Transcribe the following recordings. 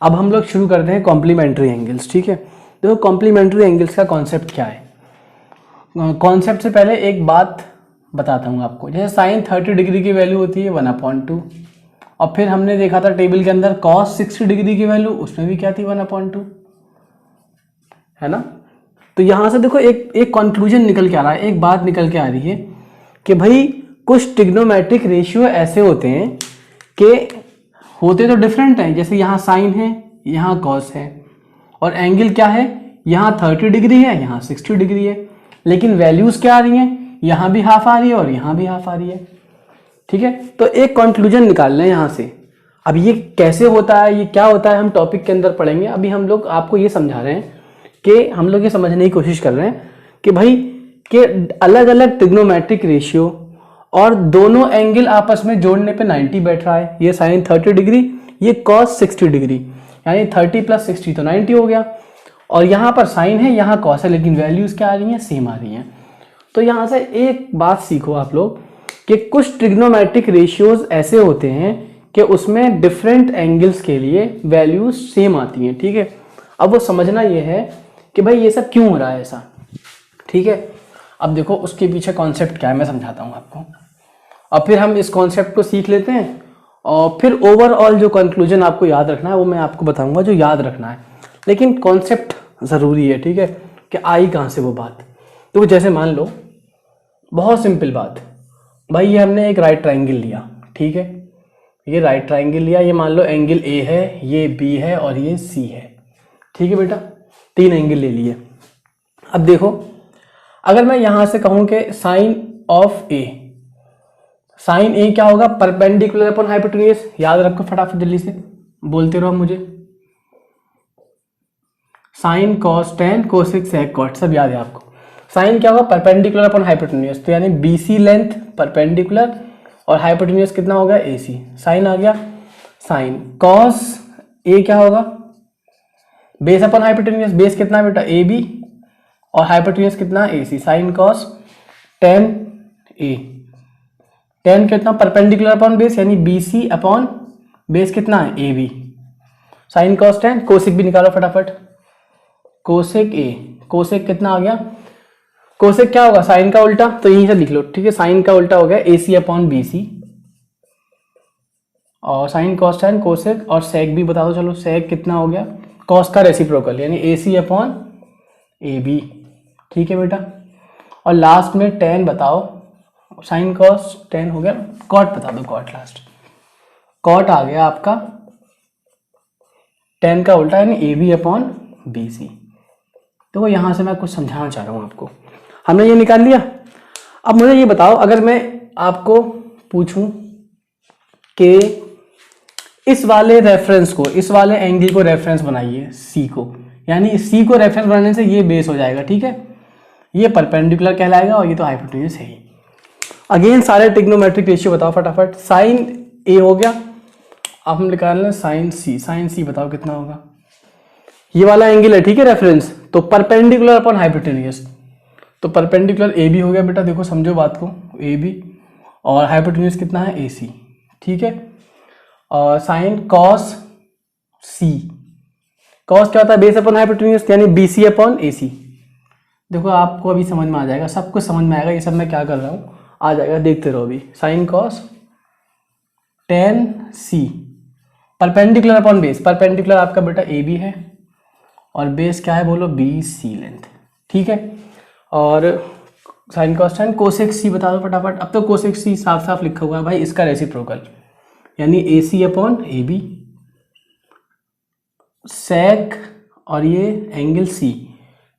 अब हम लोग शुरू करते हैं कॉम्प्लीमेंट्री एंगल्स। ठीक है, देखो कॉम्प्लीमेंट्री एंगल्स का कॉन्सेप्ट क्या है। कॉन्सेप्ट से पहले एक बात बताता हूँ आपको। जैसे साइन 30 डिग्री की वैल्यू होती है 1/2, और फिर हमने देखा था टेबल के अंदर कॉस 60 डिग्री की वैल्यू, उसमें भी क्या थी 1/2, है ना। तो यहाँ से देखो एक कंक्लूजन निकल के आ रहा है, एक बात निकल के आ रही है कि भाई कुछ ट्रिग्नोमेट्रिक रेशियो ऐसे होते हैं कि होते तो डिफरेंट हैं। जैसे यहाँ साइन है, यहाँ कॉस है, और एंगल क्या है, यहाँ 30 डिग्री है, यहाँ 60 डिग्री है, लेकिन वैल्यूज क्या आ रही हैं, यहाँ भी हाफ आ रही है और यहाँ भी हाफ आ रही है। ठीक है, तो एक कंक्लूजन निकाल लें यहाँ से। अब ये कैसे होता है, ये क्या होता है, हम टॉपिक के अंदर पढ़ेंगे। अभी हम लोग आपको ये समझा रहे हैं कि हम लोग ये समझने की कोशिश कर रहे हैं कि भाई कि अलग अलग ट्रिग्नोमेट्रिक रेशियो और दोनों एंगल आपस में जोड़ने पे 90 बैठ रहा है। ये साइन 30 डिग्री, ये कॉस 60 डिग्री, यानी 30 + 60 तो 90 हो गया। और यहाँ पर साइन है, यहाँ कॉस है, लेकिन वैल्यूज क्या आ रही हैं, सेम आ रही हैं। तो यहाँ से एक बात सीखो आप लोग कि कुछ ट्रिग्नोमेट्रिक रेशियोज ऐसे होते हैं कि उसमें डिफरेंट एंगल्स के लिए वैल्यूज सेम आती हैं। ठीक है, अब वो समझना ये है कि भाई ये सब क्यों हो रहा है ऐसा। ठीक है, अब देखो उसके पीछे कॉन्सेप्ट क्या है, मैं समझाता हूँ आपको, और फिर हम इस कॉन्सेप्ट को सीख लेते हैं, और फिर ओवरऑल जो कंक्लूजन आपको याद रखना है वो मैं आपको बताऊंगा जो याद रखना है, लेकिन कॉन्सेप्ट ज़रूरी है। ठीक है, कि आई कहाँ से वो बात। तो जैसे मान लो, बहुत सिंपल बात, भाई ये हमने एक राइट ट्राइंगल लिया। ठीक है, ये राइट ट्राइंगल लिया, ये मान लो एंगल ए है, ये बी है और ये सी है। ठीक है बेटा, 3 एंगल ले लिए। अब देखो, अगर मैं यहां से कहूं कि साइन ऑफ ए, साइन ए क्या होगा, परपेंडिकुलर अपॉन हाइपोटेन्यूज। याद रखो फटाफट जल्दी से, बोलते रहो मुझे। Sine cos tan cosec sec cot, सब याद है आपको। साइन क्या होगा, परपेंडिकुलर अपॉन हाइपोटेन्यूज, तो यानी बीसी लेंथ परपेंडिकुलर और हाइपोटेन्यूज कितना होगा, एसी। साइन आ गया। साइन कॉस ए क्या होगा, बेस अपॉन हाइपोटेन्यूज, बेस कितना है बेटा, ए बी, और हाइपोटेन्यूज कितना, AC. Sine cos tan A, tan कितना, परपेंडिकुलर अपॉन बेस, यानी बीसी अपॉन बेस कितना है, A B. Sine cos tan, cosec भी निकालो फटाफट, कोसेक ए, कोसेक कितना आ गया, कोसेक क्या होगा, साइन का उल्टा, तो यहीं से लिख लो। ठीक है, साइन का उल्टा हो गया एसी अपॉन बीसी, और साइन कॉस टेन कोसेक, और सेक भी बता दो, चलो सेक कितना हो गया, कॉस का रेसिप्रोकल, यानी एसी अपॉन ए बी। ठीक है बेटा, और लास्ट में टेन बताओ, साइन कॉस टेन हो गया, कॉट बता दो, कॉट लास्ट, कॉट आ गया आपका टेन का उल्टा, यानी A B upon B C. तो यहां से मैं कुछ समझाना चाह रहा हूं आपको, हमने ये निकाल लिया। अब मुझे ये बताओ, अगर मैं आपको पूछूं कि इस वाले रेफरेंस को, इस वाले एंगल को रेफरेंस बनाइए सी को, यानी सी को रेफरेंस बनाने से ये बेस हो जाएगा। ठीक है, ये परपेंडिकुलर कहलाएगा और ये तो हाइपोटेन्यूज है ही। अगेन सारे ट्रिग्नोमेट्रिक रेशियो बताओ फटाफट। साइन ए हो गया, अब हम निकाल लें साइन सी। साइन सी बताओ कितना होगा, ये वाला एंगल है, ठीक है, रेफरेंस, तो परपेंडिकुलर अपॉन हाइपोटेन्यूज, तो परपेंडिकुलर ए बी हो गया बेटा, देखो समझो बात को, ए बी, और हाइपोटेन्यूज कितना है, ए सी। ठीक है, और साइन कॉस सी, कॉस क्या होता है, बेस अपॉन हाइपोटेन्यूज, यानी बी सी अपॉन ए सी। देखो आपको अभी समझ में आ जाएगा, सब कुछ समझ में आएगा, ये सब मैं क्या कर रहा हूँ आ जाएगा, देखते रहो अभी। साइन कॉस टेन सी, परपेंडिकुलर अपॉन बेस, परपेंडिकुलर आपका बेटा ए बी है, और बेस क्या है बोलो, बी सी लेंथ। ठीक है, और साइन कॉस टेन कोसेक सी बता दो फटाफट। अब तो कोसेक सी साफ साफ लिखा हुआ है भाई, इसका रेसिप्रोकल, यानी ए सी अपॉन ए बी, सेक, और ये एंगल सी,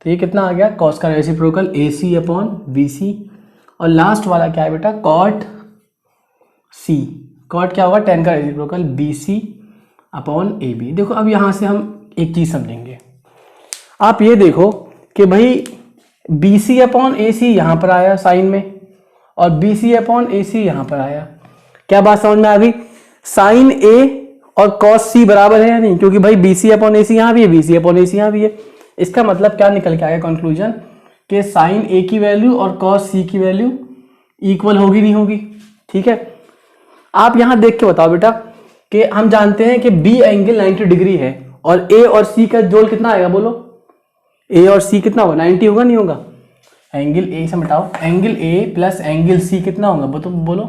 तो ये कितना आ गया, कॉस का रेसिप्रोकल ए सी अपॉन बी सी, और लास्ट वाला क्या है बेटा, कॉट सी, कॉट क्या होगा, टेन का reciprocal B C upon A B. देखो अब यहाँ से हम एक चीज़ समझेंगे, आप ये देखो कि भाई बी सी अपॉन ए सी यहाँ पर आया साइन में, और बी सी अपॉन ए सी यहाँ पर आया। क्या बात समझ में आ गई, साइन ए और कॉस सी बराबर है या नहीं, क्योंकि भाई बी सी अपॉन ए सी यहाँ भी है, बी सी अपॉन ए सी यहाँ भी है। इसका मतलब क्या निकल के आया कंक्लूजन, कि साइन ए की वैल्यू और कॉस सी की वैल्यू इक्वल होगी नहीं होगी। ठीक है, आप यहाँ देख के बताओ बेटा कि हम जानते हैं कि बी एंगल 90 डिग्री है और ए और सी का जोड़ कितना आएगा बोलो, ए और सी कितना होगा, 90 होगा नहीं होगा। एंगल ए से मिटाओ, angle A plus angle C कितना होगा वो तो बोलो,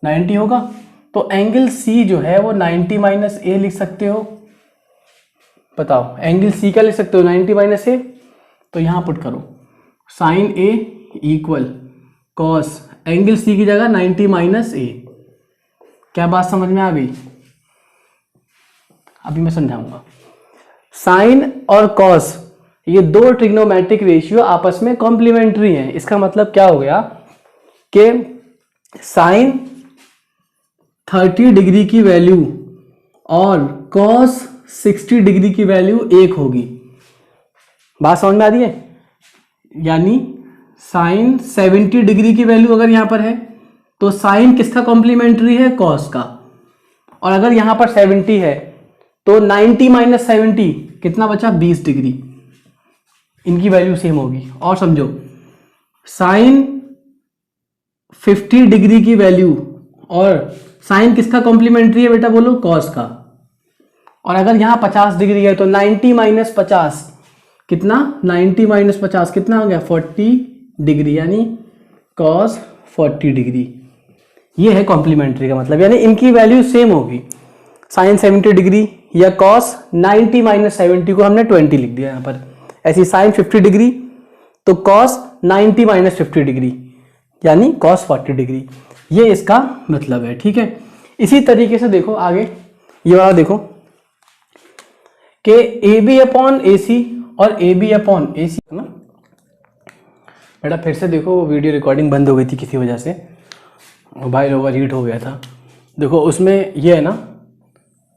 90 होगा। तो एंगल सी जो है वो 90 माइनस ए लिख सकते हो। बताओ एंगल सी क्या लिख सकते हो, 90 माइनस ए। तो यहां पुट करो साइन ए इक्वल कॉस एंगल सी की जगह 90 माइनस ए। क्या बात समझ में आ गई? अभी मैं समझाऊंगा। साइन और कॉस ये दो ट्रिग्नोमेट्रिक रेशियो आपस में कॉम्प्लीमेंट्री हैं। इसका मतलब क्या हो गया कि साइन 30 डिग्री की वैल्यू और कॉस 60 डिग्री की वैल्यू एक होगी। बात समझ में आ रही है? यानी साइन 70 डिग्री की वैल्यू अगर यहां पर है तो साइन किसका कॉम्प्लीमेंट्री है, कॉस का। और अगर यहां पर 70 है तो 90 माइनस 70 कितना बचा, 20 डिग्री। इनकी वैल्यू सेम होगी। और समझो साइन 50 डिग्री की वैल्यू और साइन किसका कॉम्प्लीमेंट्री है बेटा बोलो, कॉस का। और अगर यहां 50 डिग्री है तो 90 माइनस 50 कितना, 90 माइनस 50 कितना हो गया, 40 डिग्री, यानी कॉस 40 डिग्री। ये है कॉम्प्लीमेंट्री का मतलब, यानी इनकी वैल्यू सेम होगी। साइन 70 डिग्री या कॉस 90 माइनस 70 को हमने 20 लिख दिया यहां पर। ऐसी साइन 50 डिग्री तो कॉस 90 माइनस 50 डिग्री यानी कॉस 40 डिग्री। ये इसका मतलब है, ठीक है। इसी तरीके से देखो आगे, ये वाला देखो कि ए बी अपॉन ए सी और ए बी अपॉन ए सी है ना बेटा। फिर से देखो वीडियो रिकॉर्डिंग बंद हो गई थी किसी वजह से, मोबाइल ओवर हीट हो गया था। देखो उसमें ये है ना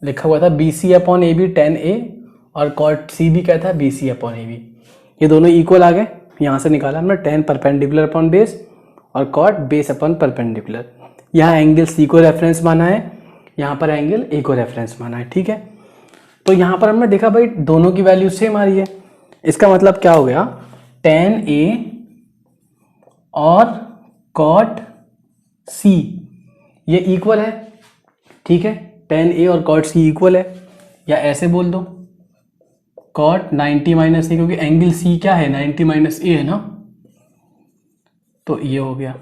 लिखा हुआ था B C upon A B 10a और कॉट सी भी क्या था, B C upon A B. ये दोनों इक्वल आ गए, यहाँ से निकाला हमने 10 परपेंडिकुलर अपॉन बेस और कॉट बेस अपॉन परपेंडिकुलर। यहाँ एंगल सी को रेफरेंस माना है, यहाँ पर एंगल ए को रेफरेंस माना है, ठीक है। तो यहाँ पर हमने देखा भाई दोनों की वैल्यू सेम आ रही है। इसका मतलब क्या हो गया, tan A और कॉट सी ये इक्वल है, ठीक है। tan A और कॉट सी इक्वल है, या ऐसे बोल दो कॉट 90 माइनस ए, क्योंकि एंगल सी क्या है, 90 माइनस ए है ना। तो ये हो गया।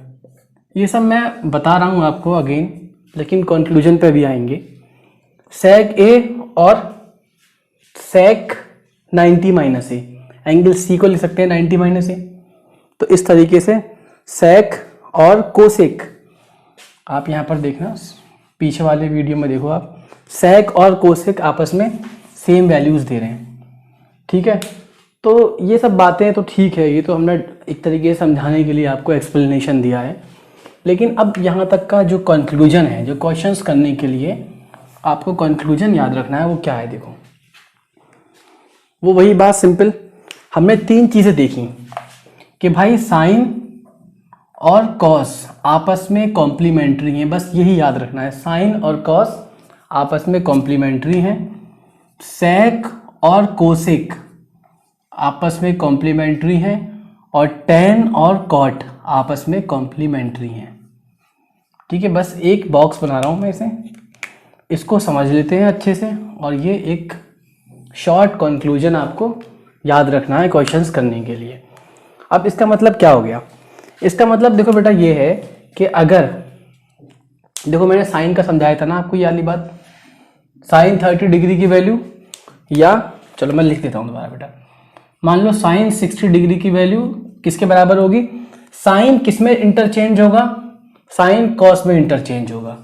ये सब मैं बता रहा हूँ आपको अगेन, लेकिन कंक्लूजन पे भी आएंगे। सेक ए और सेक 90 माइनस ए, एंगल सी को लिख सकते हैं 90 माइनस ए। तो इस तरीके से सेक और कोसेक, आप यहाँ पर देखना पीछे वाले वीडियो में देखो आप, सेक और कोसेक आपस में सेम वैल्यूज दे रहे हैं, ठीक है। तो ये सब बातें तो ठीक है, ये तो हमने एक तरीके से समझाने के लिए आपको एक्सप्लेनेशन दिया है। लेकिन अब यहाँ तक का जो कंक्लूजन है, जो क्वेश्चंस करने के लिए आपको कंक्लूजन याद रखना है, वो क्या है देखो। वो वही बात सिंपल, हमने 3 चीज़ें देखी कि भाई साइन और कॉस आपस में कॉम्प्लीमेंट्री हैं, बस यही याद रखना है। साइन और कॉस आपस में कॉम्प्लीमेंट्री हैं, सेक और कोसेक आपस में कॉम्प्लीमेंट्री हैं, और tan और कॉट आपस में कॉम्प्लीमेंट्री हैं, ठीक है। बस एक बॉक्स बना रहा हूँ मैं इसे, इसको समझ लेते हैं अच्छे से, और ये एक शॉर्ट कंक्लूजन आपको याद रखना है क्वेश्चंस करने के लिए। अब इसका मतलब क्या हो गया, इसका मतलब देखो बेटा ये है कि अगर देखो मैंने साइन का समझाया था ना आपको, ये वाली बात, साइन 30 डिग्री की वैल्यू, या चलो मैं लिख देता हूँ दोबारा बेटा। मान लो साइन 60 डिग्री की वैल्यू किसके बराबर होगी, साइन किस में इंटरचेंज होगा, साइन कॉस में इंटरचेंज होगा,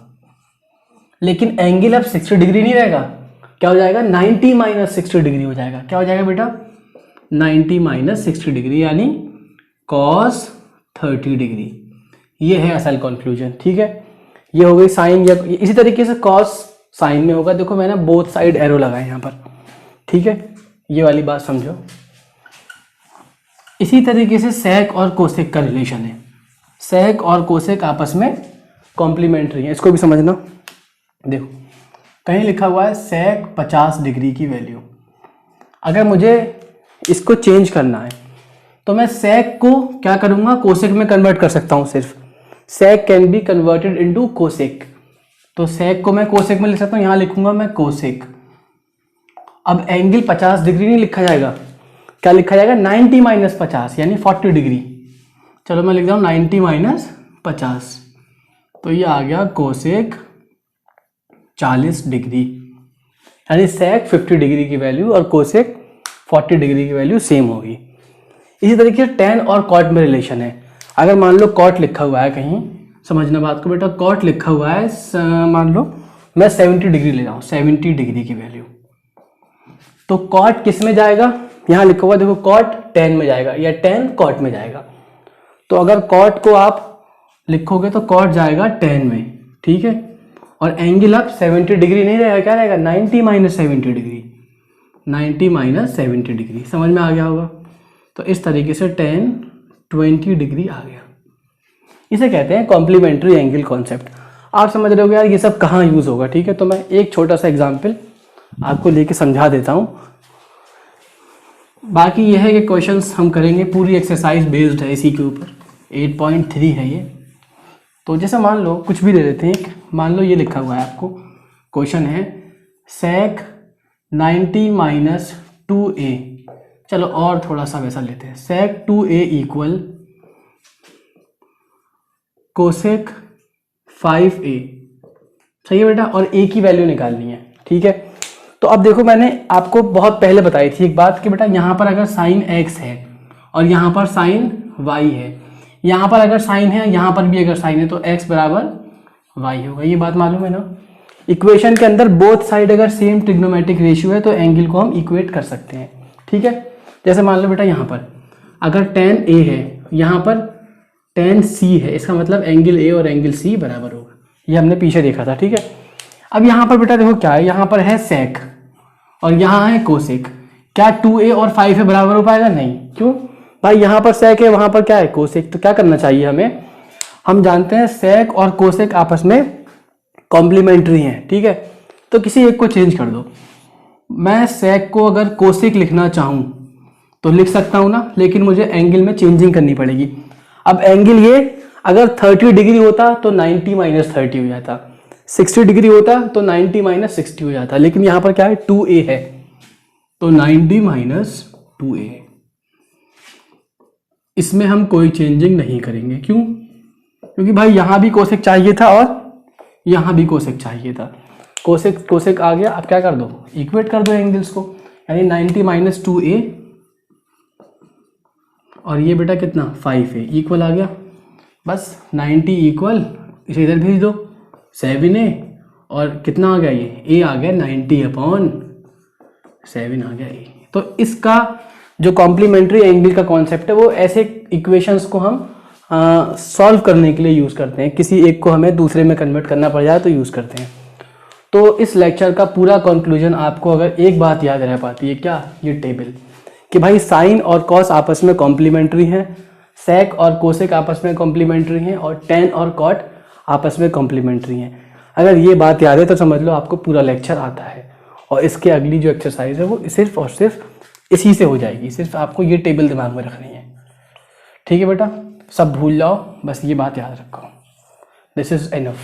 लेकिन एंगल अब 60 डिग्री नहीं रहेगा, क्या हो जाएगा, 90 माइनस 60 डिग्री हो जाएगा। क्या हो जाएगा बेटा, 90 माइनस 60 डिग्री, यानी कॉस 30 डिग्री। ये है असल कंक्लूजन, ठीक है। ये हो गई साइन, या इसी तरीके से कॉस साइन में होगा। देखो मैंने बोथ साइड एरो लगाए यहाँ पर, ठीक है। ये वाली बात समझो। इसी तरीके से सेक और कोसेक का रिलेशन है, सेक और कोसेक आपस में कॉम्प्लीमेंट्री है, इसको भी समझना। देखो कहीं लिखा हुआ है सेक 50 डिग्री की वैल्यू, अगर मुझे इसको चेंज करना है तो मैं सेक को क्या करूँगा, कोसेक में कन्वर्ट कर सकता हूँ सिर्फ। Sec can be converted into cosec, तो सेक को मैं कोसेक में लिख सकता हूँ, यहाँ लिखूंगा मैं कोसेक। अब एंगल 50 डिग्री नहीं लिखा जाएगा, क्या लिखा जाएगा 90 माइनस 50 यानी 40 डिग्री। चलो मैं लिख रहा हूँ 90 माइनस 50, तो ये आ गया कोसेक 40 डिग्री, यानी सेक 50 डिग्री की वैल्यू और कोसेक 40 डिग्री की वैल्यू सेम होगी। इसी तरीके से टेन और कॉट में रिलेशन है। अगर मान लो कॉट लिखा हुआ है कहीं, समझना बात को बेटा, कॉट लिखा हुआ है, मान लो मैं 70 डिग्री ले जाऊँ, 70 डिग्री की वैल्यू, तो कॉट किस में जाएगा, यहाँ लिखा हुआ देखो कॉट 10 में जाएगा या 10 कॉट में जाएगा। तो अगर कॉट को आप लिखोगे तो कॉट जाएगा 10 में, ठीक है, और एंगल अब 70 डिग्री नहीं रहेगा, क्या रहेगा 90 माइनस 70 डिग्री, 90 माइनस 70 डिग्री। समझ में आ गया होगा। तो इस तरीके से 10 20 डिग्री आ गया। इसे कहते हैं कॉम्प्लीमेंट्री एंगल कॉन्सेप्ट। आप समझ रहे हो यार ये सब कहाँ यूज होगा, ठीक है। तो मैं एक छोटा सा एग्जांपल आपको लेके समझा देता हूँ। बाकी यह है कि क्वेश्चंस हम करेंगे, पूरी एक्सरसाइज बेस्ड है इसी के ऊपर, 8.3 है ये। तो जैसे मान लो कुछ भी दे देते हैं, मान लो ये लिखा हुआ है आपको, क्वेश्चन है सेक 90 माइनस 2a, चलो और थोड़ा सा वैसा लेते हैं, सेक 2a इक्वल कोसेक 5a, सही है बेटा, और a की वैल्यू निकालनी है, ठीक है। तो अब देखो मैंने आपको बहुत पहले बताई थी एक बात कि बेटा यहाँ पर अगर साइन x है और यहाँ पर साइन y है, यहाँ पर अगर साइन है यहाँ पर भी अगर साइन है, तो x बराबर y होगा, ये बात मालूम है ना। इक्वेशन के अंदर बोथ साइड अगर सेम ट्रिग्नोमेट्रिक रेशियो है तो एंगल को हम इक्वेट कर सकते हैं, ठीक है। जैसे मान लो बेटा यहाँ पर अगर tan a है, यहाँ पर tan c है, इसका मतलब एंगल a और एंगल c बराबर होगा, ये हमने पीछे देखा था, ठीक है। अब यहाँ पर बेटा देखो क्या है, यहाँ पर है सेक और यहाँ है कोसेक, क्या 2a और 5a बराबर हो पाएगा, नहीं, क्यों भाई, यहाँ पर सेक है वहाँ पर क्या है कोसेक, तो क्या करना चाहिए हमें, हम जानते हैं सेक और कोसेक आपस में कॉम्प्लीमेंट्री हैं, ठीक है। तो किसी एक को चेंज कर दो, मैं सेक को अगर कोसेक लिखना चाहूँ तो लिख सकता हूँ ना, लेकिन मुझे एंगल में चेंजिंग करनी पड़ेगी। अब एंगल ये अगर 30 डिग्री होता तो 90 माइनस 30 हो जाता, 60 डिग्री होता तो 90 माइनस 60 हो जाता, लेकिन यहाँ पर क्या है 2a है, तो 90 माइनस 2a, इसमें हम कोई चेंजिंग नहीं करेंगे, क्यों, क्योंकि भाई यहाँ भी कोसेक चाहिए था और यहाँ भी कोसेक चाहिए था, कोसेक कोसेक आ गया। अब क्या कर दो, इक्वेट कर दो एंगल्स को, यानी 90 माइनस 2a और ये बेटा कितना 5a इक्वल आ गया, बस 90 इक्वल, इसे इधर भेज दो 7a और कितना आ गया, ये a आ गया 90/7 आ गया a। तो इसका जो कॉम्प्लीमेंट्री एंगल का कॉन्सेप्ट है वो ऐसे इक्वेशंस को हम सॉल्व करने के लिए यूज़ करते हैं, किसी एक को हमें दूसरे में कन्वर्ट करना पड़ जाए तो यूज़ करते हैं। तो इस लेक्चर का पूरा कंक्लूजन आपको अगर एक बात याद रह पाती है, क्या, ये टेबल, कि भाई साइन और कॉस आपस में कॉम्प्लीमेंट्री हैं, सेक और कोसेक आपस में कॉम्प्लीमेंट्री हैं और टेन और कॉट आपस में कॉम्प्लीमेंट्री हैं। अगर ये बात याद है तो समझ लो आपको पूरा लेक्चर आता है, और इसके अगली जो एक्सरसाइज है वो सिर्फ और सिर्फ इसी से हो जाएगी, सिर्फ आपको ये टेबल दिमाग में रखनी है, ठीक है बेटा। सब भूल जाओ, बस ये बात याद रखो, दिस इज एनफ।